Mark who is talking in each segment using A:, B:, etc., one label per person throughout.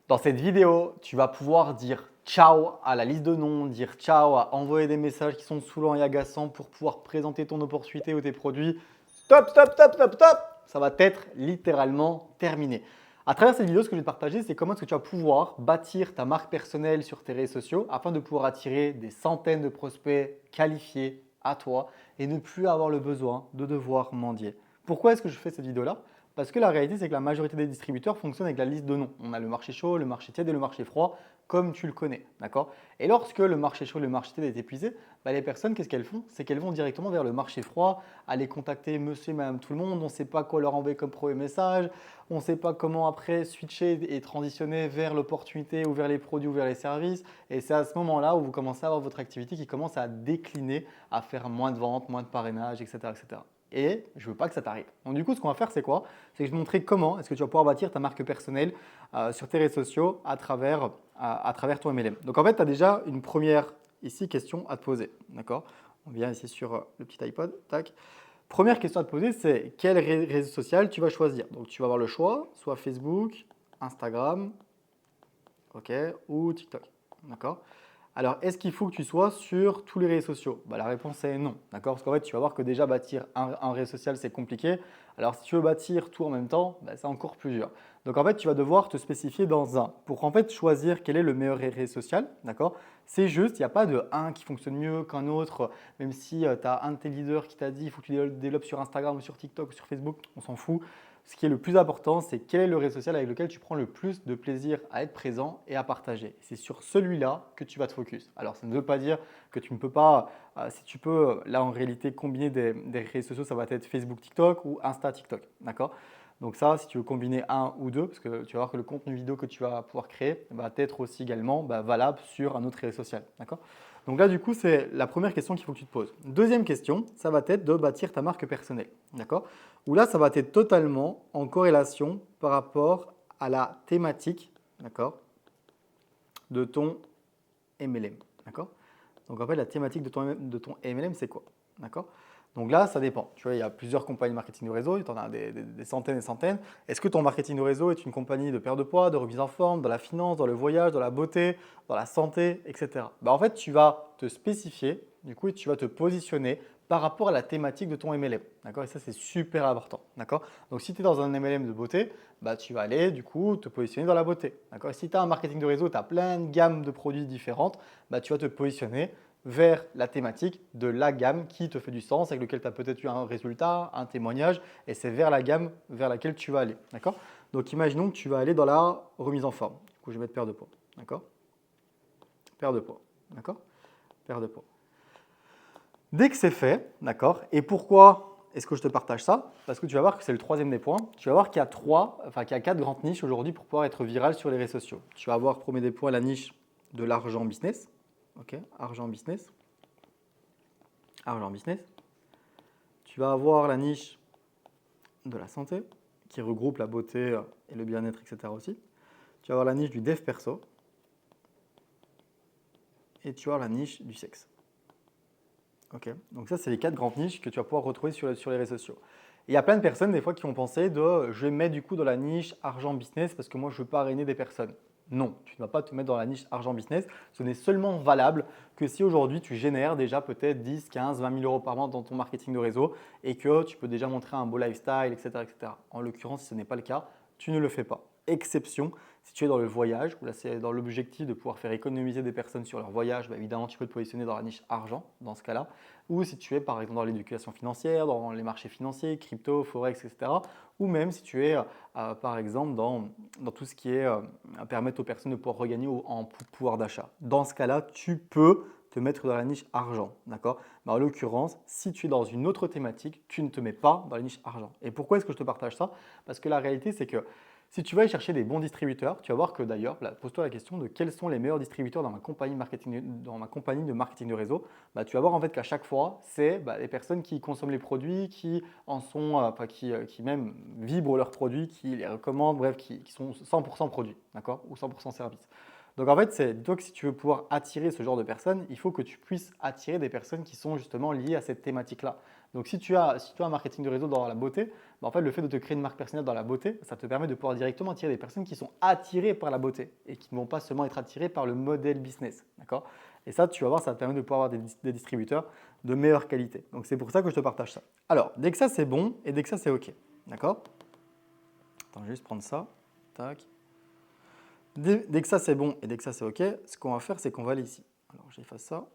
A: Dans cette vidéo, tu vas pouvoir dire ciao à la liste de noms, dire ciao à envoyer des messages qui sont saoulants et agaçants pour pouvoir présenter ton opportunité ou tes produits. Stop, stop, stop, stop, stop. Ça va être littéralement terminé. À travers cette vidéo, ce que je vais te partager, c'est comment est-ce que tu vas pouvoir bâtir ta marque personnelle sur tes réseaux sociaux afin de pouvoir attirer des centaines de prospects qualifiés à toi et ne plus avoir le besoin de devoir mendier. Pourquoi est-ce que je fais cette vidéo-là? Parce que la réalité, c'est que la majorité des distributeurs fonctionnent avec la liste de noms. On a le marché chaud, le marché tiède et le marché froid, comme tu le connais. D'accord? Et lorsque le marché chaud et le marché tiède est épuisé, les personnes, qu'est-ce qu'elles font? C'est qu'elles vont directement vers le marché froid, aller contacter monsieur et madame tout le monde. On ne sait pas quoi leur envoyer comme premier message. On ne sait pas comment après switcher et transitionner vers l'opportunité ou vers les produits ou vers les services. Et c'est à ce moment-là où vous commencez à avoir votre activité qui commence à décliner, à faire moins de ventes, moins de parrainage, etc., etc. Et je ne veux pas que ça t'arrive. Donc du coup, ce qu'on va faire, c'est quoi? C'est que je vais te montrer comment est-ce que tu vas pouvoir bâtir ta marque personnelle sur tes réseaux sociaux à travers ton MLM. Donc en fait, tu as déjà une première ici question à te poser. D'accord? On vient ici sur le petit iPod. Tac. Première question à te poser, c'est quel réseau social tu vas choisir? Donc tu vas avoir le choix, soit Facebook, Instagram, ok, ou TikTok. D'accord? Alors, est-ce qu'il faut que tu sois sur tous les réseaux sociaux? La réponse est non. D'accord? Parce qu'en fait, tu vas voir que déjà bâtir un réseau social, c'est compliqué. Alors, si tu veux bâtir tout en même temps, c'est encore plus dur. Donc, en fait, tu vas devoir te spécifier dans un. Pour en fait choisir quel est le meilleur réseau social, d'accord? C'est juste, il n'y a pas de un qui fonctionne mieux qu'un autre. Même si tu as un de tes leaders qui t'a dit il faut que tu développes sur Instagram ou sur TikTok ou sur Facebook, on s'en fout. Ce qui est le plus important, c'est quel est le réseau social avec lequel tu prends le plus de plaisir à être présent et à partager. C'est sur celui-là que tu vas te focus. Alors, ça ne veut pas dire que tu ne peux pas, si tu peux, là en réalité, combiner des réseaux sociaux, ça va être Facebook, TikTok ou Insta, TikTok. D'accord? Donc ça, si tu veux combiner un ou deux, parce que tu vas voir que le contenu vidéo que tu vas pouvoir créer va être aussi également valable sur un autre réseau social. D'accord? Donc là, du coup, c'est la première question qu'il faut que tu te poses. Deuxième question, ça va être de bâtir ta marque personnelle. D'accord? Où là, ça va être totalement en corrélation par rapport à la thématique, d'accord, de ton MLM. D'accord? Donc en fait, la thématique de ton MLM, c'est quoi? D'accord? Donc là, ça dépend. Tu vois, il y a plusieurs compagnies de marketing de réseau, tu en as des centaines et centaines. Est-ce que ton marketing de réseau est une compagnie de perte de poids, de remise en forme, dans la finance, dans le voyage, dans la beauté, dans la santé, etc. En fait, tu vas te spécifier, du coup, et tu vas te positionner par rapport à la thématique de ton MLM. D'accord? Et ça, c'est super important. D'accord? Donc, si tu es dans un MLM de beauté, tu vas aller du coup te positionner dans la beauté. D'accord? Et si tu as un marketing de réseau, tu as plein de gammes de produits différentes, tu vas te positionner vers la thématique de la gamme qui te fait du sens, avec lequel tu as peut-être eu un résultat, un témoignage, et c'est vers la gamme vers laquelle tu vas aller. D'accord? Donc, imaginons que tu vas aller dans la remise en forme. Du coup, je vais mettre perte de poids. D'accord? Perte de poids. D'accord? Perte de poids. Dès que c'est fait, d'accord? Et pourquoi est-ce que je te partage ça? Parce que tu vas voir que c'est le troisième des points. Tu vas voir qu'il y a quatre grandes niches aujourd'hui pour pouvoir être viral sur les réseaux sociaux. Tu vas avoir, premier des points, la niche de l'argent business. Ok, argent business. Argent business. Tu vas avoir la niche de la santé, qui regroupe la beauté et le bien-être, etc. aussi. Tu vas avoir la niche du dev perso. Et tu vas avoir la niche du sexe. Ok, donc ça, c'est les quatre grandes niches que tu vas pouvoir retrouver sur les réseaux sociaux. Et il y a plein de personnes, des fois, qui ont pensé de je vais me mettre du coup dans la niche argent business parce que moi, je veux pas parrainer des personnes. Non, tu ne vas pas te mettre dans la niche argent business. Ce n'est seulement valable que si aujourd'hui tu génères déjà peut-être 10, 15, 20 000 euros par mois dans ton marketing de réseau et que tu peux déjà montrer un beau lifestyle, etc., etc. En l'occurrence, si ce n'est pas le cas, tu ne le fais pas. Exception, si tu es dans le voyage, où là c'est dans l'objectif de pouvoir faire économiser des personnes sur leur voyage, évidemment tu peux te positionner dans la niche argent dans ce cas-là. Ou si tu es par exemple dans l'éducation financière, dans les marchés financiers, crypto, forex, etc. Ou même si tu es par exemple dans tout ce qui est permettre aux personnes de pouvoir regagner en pouvoir d'achat. Dans ce cas-là, tu peux te mettre dans la niche argent. D'accord? En l'occurrence, si tu es dans une autre thématique, tu ne te mets pas dans la niche argent. Et pourquoi est-ce que je te partage ça? Parce que la réalité, c'est que si tu vas aller chercher des bons distributeurs, tu vas voir que d'ailleurs, pose-toi la question de quels sont les meilleurs distributeurs dans ma compagnie de marketing de réseau. Tu vas voir en fait qu'à chaque fois, c'est les personnes qui consomment les produits, qui en sont, qui même vibrent leurs produits, qui les recommandent, bref, qui sont 100% produits, d'accord, ou 100% service. Donc en fait, c'est toi que si tu veux pouvoir attirer ce genre de personnes, il faut que tu puisses attirer des personnes qui sont justement liées à cette thématique-là. Donc si tu as un marketing de réseau dans la beauté, bah, en fait, le fait de te créer une marque personnelle dans la beauté, ça te permet de pouvoir directement attirer des personnes qui sont attirées par la beauté et qui ne vont pas seulement être attirées par le modèle business. D'accord? Et ça, tu vas voir, ça te permet de pouvoir avoir des distributeurs de meilleure qualité. Donc c'est pour ça que je te partage ça. Alors, dès que ça c'est bon et dès que ça c'est OK. D'accord? Attends, je vais juste prendre ça. Tac. Dès que ça c'est bon et dès que ça c'est OK, ce qu'on va faire, c'est qu'on va aller ici. Alors, j'efface ça.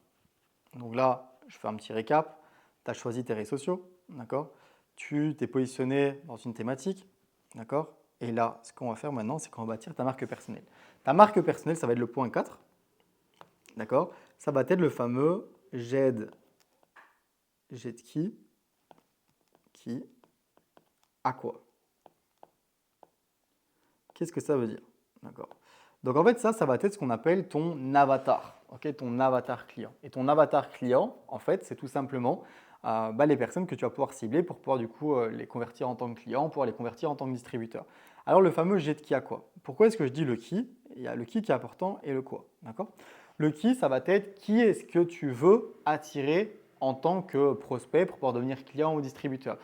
A: Donc là, je fais un petit récap. Tu as choisi tes réseaux sociaux, d'accord? Tu t'es positionné dans une thématique, d'accord? Et là, ce qu'on va faire maintenant, c'est qu'on va bâtir ta marque personnelle. Ta marque personnelle, ça va être le point 4, d'accord? Ça va être le fameux j'aide qui à quoi? Qu'est-ce que ça veut dire? D'accord. Donc en fait, ça va être ce qu'on appelle ton avatar, ok, ton avatar client. Et ton avatar client, en fait, c'est tout simplement les personnes que tu vas pouvoir cibler pour pouvoir du coup les convertir en tant que client, pouvoir les convertir en tant que distributeur. Alors le fameux j'ai de qui à quoi. Pourquoi est-ce que je dis le qui? Il y a le qui est important et le quoi. D'accord. Le qui, ça va être qui est-ce que tu veux attirer en tant que prospect pour pouvoir devenir client ou distributeur.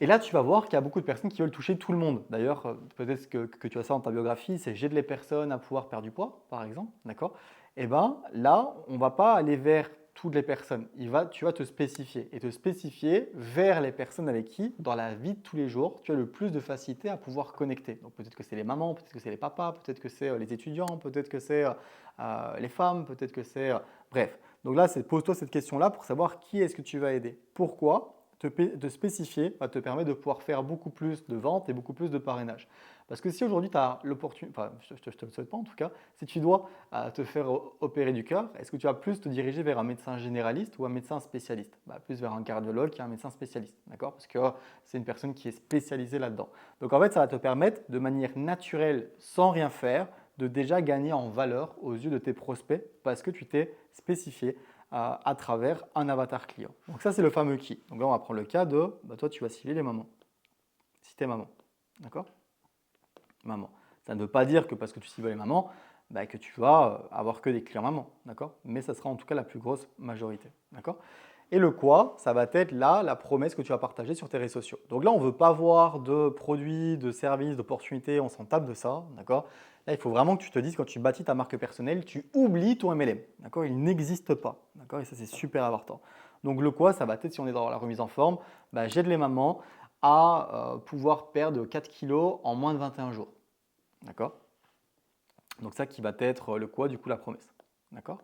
A: Et là, tu vas voir qu'il y a beaucoup de personnes qui veulent toucher tout le monde. D'ailleurs, peut-être que tu as ça dans ta biographie, c'est j'aide les personnes à pouvoir perdre du poids, par exemple. D'accord? Et bien là, on ne va pas aller vers toutes les personnes. Tu vas te spécifier et te spécifier vers les personnes avec qui, dans la vie de tous les jours, tu as le plus de facilité à pouvoir connecter. Donc peut-être que c'est les mamans, peut-être que c'est les papas, peut-être que c'est les étudiants, peut-être que c'est les femmes, peut-être que c'est… bref. Donc là, pose-toi cette question-là pour savoir qui est-ce que tu vas aider. Pourquoi? Te spécifier va te permettre de pouvoir faire beaucoup plus de ventes et beaucoup plus de parrainage. Parce que si aujourd'hui tu as l'opportunité, enfin je ne te le souhaite pas en tout cas, si tu dois te faire opérer du cœur, est-ce que tu vas plus te diriger vers un médecin généraliste ou un médecin spécialiste? Plus vers un cardiologue qu'un médecin spécialiste, d'accord? Parce que c'est une personne qui est spécialisée là-dedans. Donc en fait, ça va te permettre de manière naturelle, sans rien faire, de déjà gagner en valeur aux yeux de tes prospects parce que tu t'es spécifié à travers un avatar client. Donc ça, c'est le fameux qui. Donc là, on va prendre le cas de, toi, tu vas cibler les mamans. Si tu es maman, d'accord? Maman. Ça ne veut pas dire que parce que tu cibles les mamans, que tu vas avoir que des clients mamans, d'accord? Mais ça sera en tout cas la plus grosse majorité, d'accord? Et le quoi, ça va être là la promesse que tu vas partager sur tes réseaux sociaux. Donc là, on ne veut pas voir de produits, de services, d'opportunités, on s'en tape de ça, d'accord? Là, il faut vraiment que tu te dises, quand tu bâtis ta marque personnelle, tu oublies ton MLM, d'accord? Il n'existe pas, d'accord? Et ça, c'est super important. Donc le quoi, ça va être, si on est dans la remise en forme, j'aide les mamans à pouvoir perdre 4 kilos en moins de 21 jours, d'accord? Donc ça qui va être le quoi, du coup, la promesse, d'accord?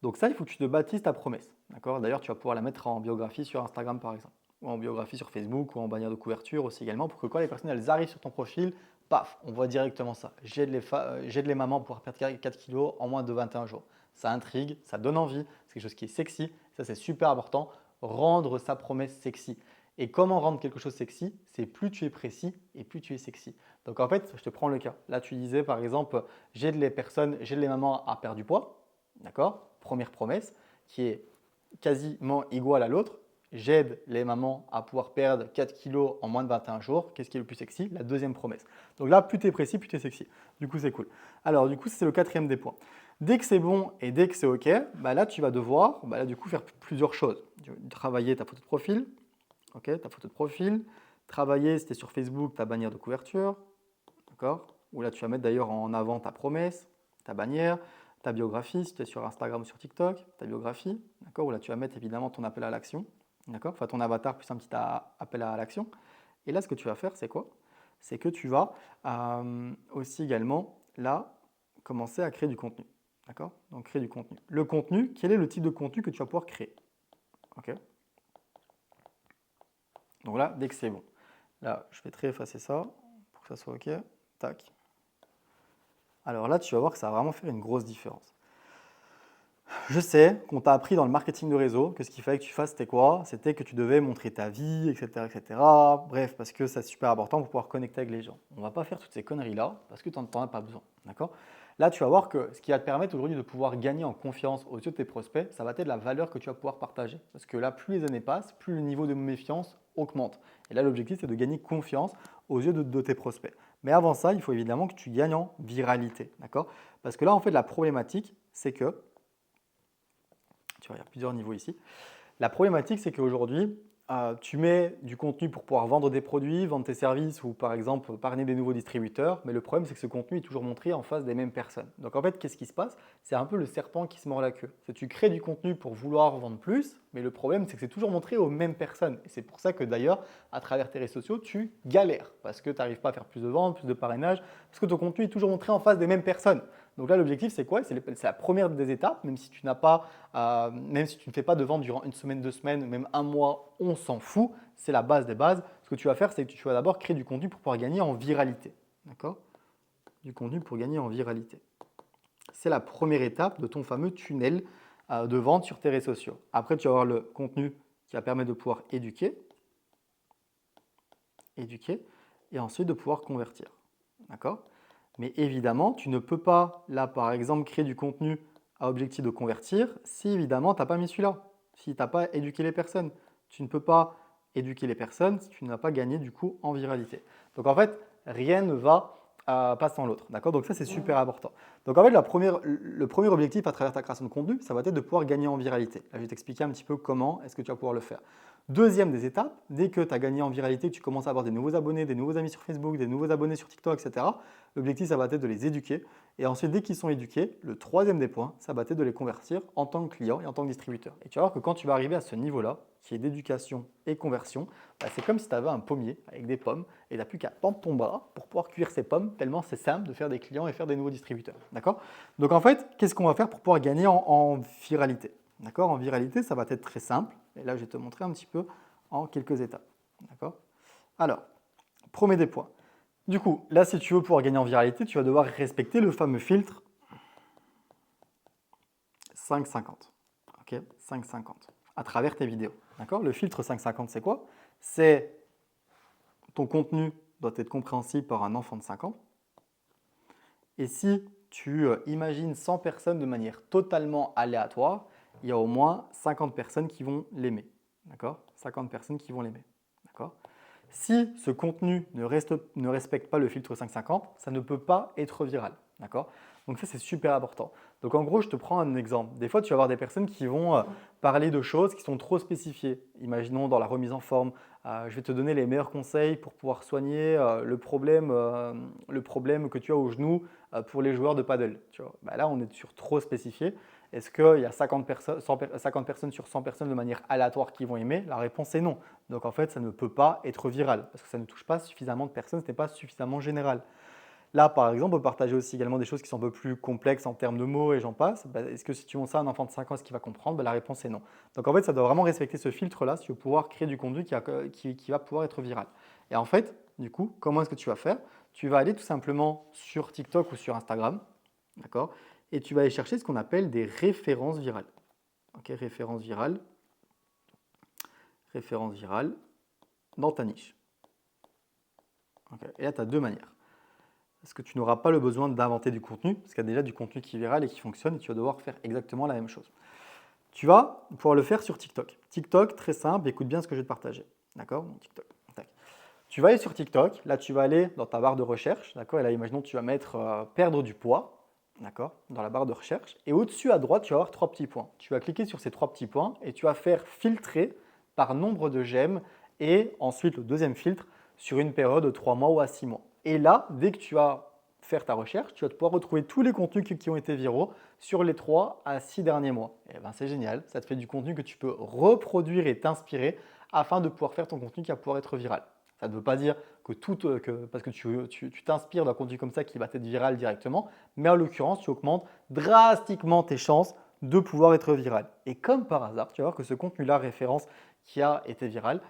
A: Donc ça, il faut que tu te bâtisses ta promesse. D'accord? D'ailleurs, tu vas pouvoir la mettre en biographie sur Instagram, par exemple, ou en biographie sur Facebook, ou en bannière de couverture aussi également, pour que quand les personnes elles arrivent sur ton profil, paf, on voit directement ça. J'aide les mamans pour perdre 4 kilos en moins de 21 jours. Ça intrigue, ça donne envie, c'est quelque chose qui est sexy. Ça, c'est super important. Rendre sa promesse sexy. Et comment rendre quelque chose sexy? C'est plus tu es précis et plus tu es sexy. Donc en fait, je te prends le cas. Là, tu disais par exemple, j'aide les mamans à perdre du poids. D'accord? Première promesse qui est quasiment égale à l'autre. J'aide les mamans à pouvoir perdre 4 kilos en moins de 21 jours. Qu'est-ce qui est le plus sexy? La deuxième promesse. Donc là, plus tu es précis, plus tu es sexy. Du coup, c'est cool. Alors, du coup, c'est le quatrième des points. Dès que c'est bon et dès que c'est OK, là, tu vas devoir du coup, faire plusieurs choses. Travailler ta photo de profil. OK, ta photo de profil. Travailler, si tu es sur Facebook, ta bannière de couverture. D'accord? Où là, tu vas mettre d'ailleurs en avant ta promesse, ta bannière, ta biographie, si tu es sur Instagram ou sur TikTok, ta biographie, d'accord? Où là, tu vas mettre évidemment ton appel à l'action, d'accord? Enfin, ton avatar plus un petit appel à l'action. Et là, ce que tu vas faire, c'est quoi? C'est que tu vas aussi également, là, commencer à créer du contenu, d'accord? Donc, créer du contenu. Le contenu, quel est le type de contenu que tu vas pouvoir créer? OK? Donc là, dès que c'est bon. Là, je vais très effacer ça pour que ça soit OK. Tac. Alors là, tu vas voir que ça va vraiment faire une grosse différence. Je sais qu'on t'a appris dans le marketing de réseau que ce qu'il fallait que tu fasses, c'était quoi? C'était que tu devais montrer ta vie, etc., etc. Bref, parce que c'est super important pour pouvoir connecter avec les gens. On ne va pas faire toutes ces conneries-là parce que tu n'en as pas besoin. D'accord? Là, tu vas voir que ce qui va te permettre aujourd'hui de pouvoir gagner en confiance aux yeux de tes prospects, ça va être la valeur que tu vas pouvoir partager. Parce que là, plus les années passent, plus le niveau de méfiance augmente. Et là, l'objectif, c'est de gagner confiance aux yeux de tes prospects. Mais avant ça, il faut évidemment que tu gagnes en viralité. D'accord? Parce que là, en fait, la problématique, c'est que, tu vois, il y a plusieurs niveaux ici. La problématique, c'est qu'aujourd'hui, Tu mets du contenu pour pouvoir vendre des produits, vendre tes services ou par exemple parrainer des nouveaux distributeurs, mais le problème c'est que ce contenu est toujours montré en face des mêmes personnes. Donc en fait, qu'est-ce qui se passe? C'est un peu le serpent qui se mord la queue. C'est que tu crées du contenu pour vouloir vendre plus, mais le problème c'est que c'est toujours montré aux mêmes personnes. Et c'est pour ça que d'ailleurs, à travers tes réseaux sociaux, tu galères parce que tu n'arrives pas à faire plus de ventes, plus de parrainage, parce que ton contenu est toujours montré en face des mêmes personnes. Donc là, l'objectif c'est quoi? C'est la première des étapes, même si tu n'as pas même si tu ne fais pas de vente durant une semaine, 2 semaines, même un mois, on s'en fout. C'est la base des bases. Ce que tu vas faire, c'est que tu vas d'abord créer du contenu pour pouvoir gagner en viralité. D'accord? Du contenu pour gagner en viralité. C'est la première étape de ton fameux tunnel de vente sur tes réseaux sociaux. Après, tu vas avoir le contenu qui va permettre de pouvoir éduquer, et ensuite de pouvoir convertir. D'accord? Mais évidemment, tu ne peux pas, là, par exemple, créer du contenu à objectif de convertir si, évidemment, tu n'as pas mis celui-là, si tu n'as pas éduqué les personnes. Tu ne peux pas éduquer les personnes si tu n'as pas gagné, du coup, en viralité. Donc, en fait, rien ne va pas sans l'autre. D'accord? Donc, ça, c'est super important. Donc, en fait, le premier objectif à travers ta création de contenu, ça va être de pouvoir gagner en viralité. Là, je vais t'expliquer un petit peu comment est-ce que tu vas pouvoir le faire. Deuxième des étapes, dès que tu as gagné en viralité, tu commences à avoir des nouveaux abonnés, des nouveaux amis sur Facebook, des nouveaux abonnés sur TikTok, etc. L'objectif, ça va être de les éduquer. Et ensuite, dès qu'ils sont éduqués, le troisième des points, ça va être de les convertir en tant que client et en tant que distributeur. Et tu vas voir que quand tu vas arriver à ce niveau-là, qui est d'éducation et conversion, bah, c'est comme si tu avais un pommier avec des pommes et tu n'as plus qu'à tendre ton bras pour pouvoir cueillir ces pommes, tellement c'est simple de faire des clients et faire des nouveaux distributeurs. D'accord? Donc en fait, qu'est-ce qu'on va faire pour pouvoir gagner en viralité? D'accord? En viralité, ça va être très simple. Et là, je vais te montrer un petit peu en quelques étapes. D'accord? Alors, premier des points. Du coup, là, si tu veux pouvoir gagner en viralité, tu vas devoir respecter le fameux filtre 5,50. Ok? 5,50 à travers tes vidéos. D'accord? Le filtre 5,50, c'est quoi? C'est ton contenu doit être compréhensible par un enfant de 5 ans. Et si tu imagines 100 personnes de manière totalement aléatoire, il y a au moins 50 personnes qui vont l'aimer. D'accord? 50 personnes qui vont l'aimer. D'accord? Si ce contenu ne respecte pas le filtre 550, ça ne peut pas être viral. D'accord? Donc ça, c'est super important. Donc en gros, je te prends un exemple. Des fois, tu vas avoir des personnes qui vont parler de choses qui sont trop spécifiées. Imaginons dans la remise en forme, je vais te donner les meilleurs conseils pour pouvoir soigner le problème que tu as au genou pour les joueurs de paddle. Tu vois. Bah là, on est sur trop spécifié. Est-ce qu'il y a 50 personnes sur 100 personnes de manière aléatoire qui vont aimer? La réponse est non. Donc en fait, ça ne peut pas être viral parce que ça ne touche pas suffisamment de personnes, ce n'est pas suffisamment général. Là, par exemple, on peut partager aussi également des choses qui sont un peu plus complexes en termes de mots et j'en passe. Bah, est-ce que si tu montres ça à un enfant de 5 ans, est-ce qu'il va comprendre? Bah, la réponse est non. Donc en fait, ça doit vraiment respecter ce filtre-là si tu veux pouvoir créer du contenu qui va pouvoir être viral. Et en fait, du coup, comment est-ce que tu vas faire? Tu vas aller tout simplement sur TikTok ou sur Instagram, d'accord? Et tu vas aller chercher ce qu'on appelle des références virales. Ok, références virales dans ta niche. Okay. Et là, tu as deux manières. Parce que tu n'auras pas le besoin d'inventer du contenu, parce qu'il y a déjà du contenu qui est viral et qui fonctionne, et tu vas devoir faire exactement la même chose. Tu vas pouvoir le faire sur TikTok. TikTok, très simple, écoute bien ce que je vais te partager. D'accord? TikTok. Tac. Tu vas aller sur TikTok, là tu vas aller dans ta barre de recherche, d'accord? Et là, imaginons que tu vas mettre perdre du poids, d'accord? Dans la barre de recherche. Et au-dessus à droite, tu vas avoir 3 petits points. Tu vas cliquer sur ces 3 petits points et tu vas faire filtrer par nombre de j'aime et ensuite le deuxième filtre sur une période de 3 mois ou à 6 mois. Et là, dès que tu vas faire ta recherche, tu vas pouvoir retrouver tous les contenus qui ont été viraux sur les 3 à 6 derniers mois. Et ben c'est génial, ça te fait du contenu que tu peux reproduire et t'inspirer afin de pouvoir faire ton contenu qui va pouvoir être viral. Ça ne veut pas dire parce que tu t'inspires d'un contenu comme ça qui va être viral directement, mais en l'occurrence, tu augmentes drastiquement tes chances de pouvoir être viral. Et comme par hasard, tu vas voir que ce contenu-là, référence qui a été viral,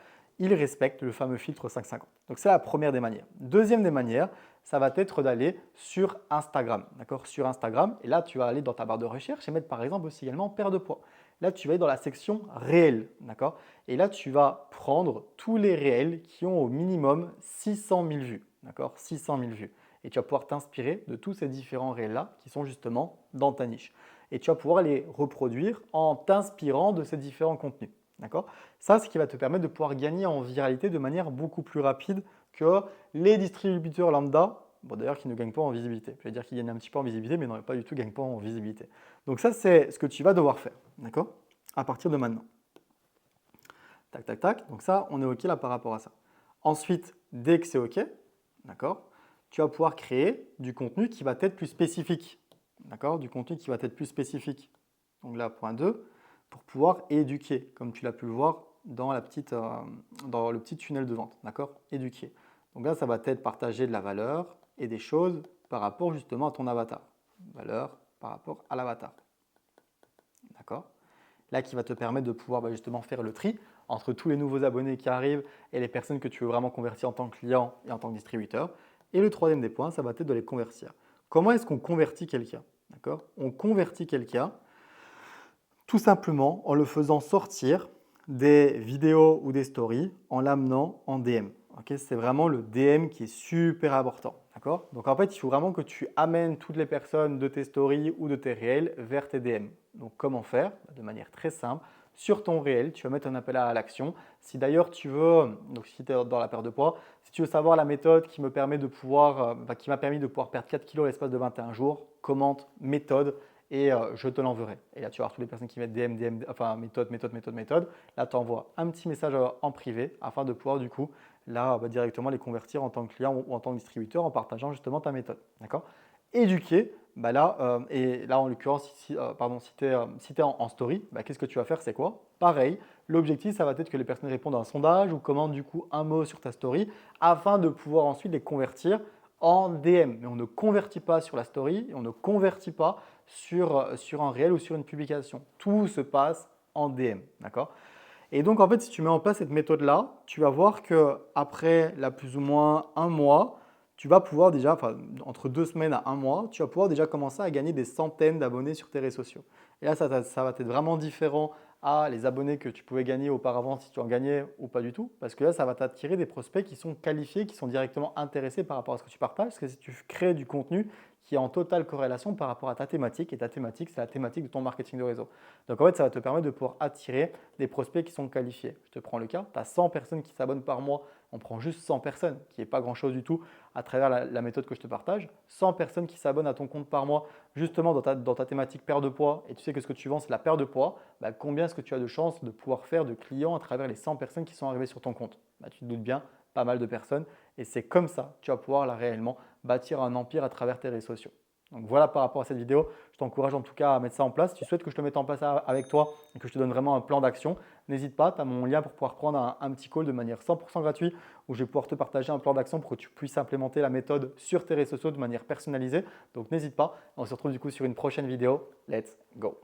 A: il respecte le fameux filtre 550. Donc c'est la première des manières. Deuxième des manières, ça va être d'aller sur Instagram. D'accord? Sur Instagram, et là tu vas aller dans ta barre de recherche et mettre par exemple aussi également perte de poids. Là tu vas aller dans la section réels. D'accord? Et là tu vas prendre tous les réels qui ont au minimum 600 000 vues. D'accord? 600 000 vues. Et tu vas pouvoir t'inspirer de tous ces différents réels-là qui sont justement dans ta niche. Et tu vas pouvoir les reproduire en t'inspirant de ces différents contenus. D'accord? Ça, c'est ce qui va te permettre de pouvoir gagner en viralité de manière beaucoup plus rapide que les distributeurs lambda, bon, d'ailleurs qui ne gagnent pas en visibilité. Je vais dire qu'ils gagnent un petit peu en visibilité, mais non, pas du tout gagnent pas en visibilité. Donc ça, c'est ce que tu vas devoir faire, d'accord? À partir de maintenant. Tac, tac, tac. Donc ça, on est OK là par rapport à ça. Ensuite, dès que c'est OK, d'accord, tu vas pouvoir créer du contenu qui va être plus spécifique. D'accord, du contenu qui va être plus spécifique. Donc là, point 2, pour pouvoir éduquer, comme tu l'as pu le voir dans dans le petit tunnel de vente. D'accord, éduquer. Donc là, ça va être partager de la valeur et des choses par rapport justement à ton avatar. Valeur par rapport à l'avatar. D'accord? Là, qui va te permettre de pouvoir justement faire le tri entre tous les nouveaux abonnés qui arrivent et les personnes que tu veux vraiment convertir en tant que client et en tant que distributeur. Et le troisième des points, ça va être de les convertir. Comment est-ce qu'on convertit quelqu'un? D'accord? On convertit quelqu'un tout simplement en le faisant sortir des vidéos ou des stories en l'amenant en DM. Okay, c'est vraiment le DM qui est super important. D'accord? Donc en fait, il faut vraiment que tu amènes toutes les personnes de tes stories ou de tes réels vers tes DM. Donc comment faire? De manière très simple. Sur ton réel, tu vas mettre un appel à l'action. Si d'ailleurs tu veux, donc si tu es dans la perte de poids, si tu veux savoir la méthode qui me permet de pouvoir, qui m'a permis de pouvoir perdre 4 kilos à l'espace de 21 jours, commente méthode et je te l'enverrai. Et là, tu vas voir toutes les personnes qui mettent DM, enfin méthode, méthode, méthode, méthode. Là, tu envoies un petit message en privé afin de pouvoir du coup, là, directement les convertir en tant que client ou en tant que distributeur en partageant justement ta méthode. D'accord? Éduquer, et là en l'occurrence, si tu es en story, qu'est-ce que tu vas faire? C'est quoi? Pareil, l'objectif, ça va être que les personnes répondent à un sondage ou commentent du coup un mot sur ta story afin de pouvoir ensuite les convertir en DM. Mais on ne convertit pas sur la story, et on ne convertit pas sur un réel ou sur une publication. Tout se passe en DM. D'accord? Et donc, en fait, si tu mets en place cette méthode-là, tu vas voir qu'après plus ou moins un mois, tu vas pouvoir déjà, enfin, entre 2 semaines à un mois, tu vas pouvoir déjà commencer à gagner des centaines d'abonnés sur tes réseaux sociaux. Et là, ça va être vraiment différent à les abonnés que tu pouvais gagner auparavant si tu en gagnais ou pas du tout. Parce que là, ça va t'attirer des prospects qui sont qualifiés, qui sont directement intéressés par rapport à ce que tu partages. Parce que si tu crées du contenu qui est en totale corrélation par rapport à ta thématique, et ta thématique, c'est la thématique de ton marketing de réseau. Donc en fait, ça va te permettre de pouvoir attirer des prospects qui sont qualifiés. Je te prends le cas, tu as 100 personnes qui s'abonnent par mois, on prend juste 100 personnes, qui n'est pas grand-chose du tout à travers la méthode que je te partage. 100 personnes qui s'abonnent à ton compte par mois, justement dans ta thématique perte de poids, et tu sais que ce que tu vends, c'est la perte de poids, combien est-ce que tu as de chances de pouvoir faire de clients à travers les 100 personnes qui sont arrivées sur ton compte? Tu te doutes bien, pas mal de personnes, et c'est comme ça que tu vas pouvoir là réellement bâtir un empire à travers tes réseaux sociaux. Donc voilà par rapport à cette vidéo, je t'encourage en tout cas à mettre ça en place. Si tu souhaites que je te mette en place avec toi et que je te donne vraiment un plan d'action, n'hésite pas, tu as mon lien pour pouvoir prendre un petit call de manière 100% gratuite où je vais pouvoir te partager un plan d'action pour que tu puisses implémenter la méthode sur tes réseaux sociaux de manière personnalisée. Donc n'hésite pas, on se retrouve du coup sur une prochaine vidéo. Let's go!